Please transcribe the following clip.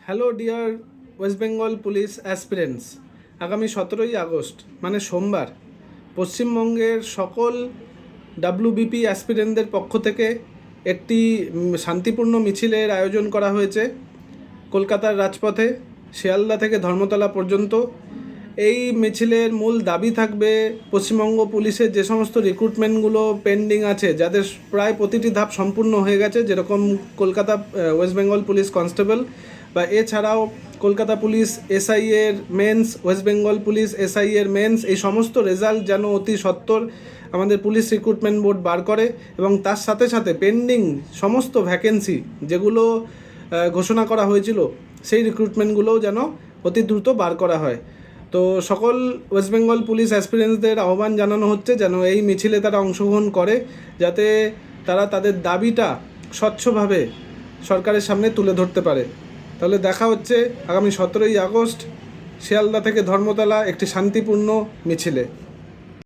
Hello dear West Bengal police aspirants, আগামী 17ই August মানে সোমবার পশ্চিমবঙ্গের সকল ডাব্লিউবিপি অ্যাসপিরেন্টদের পক্ষ থেকে একটি শান্তিপূর্ণ মিছিলের আয়োজন করা হয়েছে কলকাতার রাজপথে শিয়ালদা থেকে ধর্মতলা পর্যন্ত। এই মিছিলের মূল দাবি থাকবে পশ্চিমবঙ্গ পুলিশের যে সমস্ত রিক্রুটমেন্টগুলো পেন্ডিং আছে, যাদের প্রায় প্রতিটি ধাপ সম্পূর্ণ হয়ে গেছে, যেরকম Kolkata west Bengal police constable বা এছাড়াও কলকাতা পুলিশ এসআই এর mains, west Bengal police SI এর মেন্স, এই সমস্ত রেজাল্ট যেন অতি সত্বর আমাদের পুলিশ রিক্রুটমেন্ট বোর্ড বার করে এবং তার সাথে সাথে পেন্ডিং সমস্ত ভ্যাকেন্সি যেগুলো ঘোষণা করা হয়েছিল সেই রিক্রুটমেন্টগুলোও যেন অতি দ্রুত বার করা হয়। তো সকল ওয়েস্ট বেঙ্গল পুলিশ অ্যাসপিরেন্টসদের আহ্বান জানানো হচ্ছে যেন এই মিছিলে তারা অংশগ্রহণ করে, যাতে তারা তাদের দাবিটা স্বচ্ছভাবে সরকারের সামনে তুলে ধরতে পারে। তাহলে দেখা হচ্ছে আগামী 17ই আগস্ট শিয়ালদা থেকে ধর্মতলা একটি শান্তিপূর্ণ মিছিলে।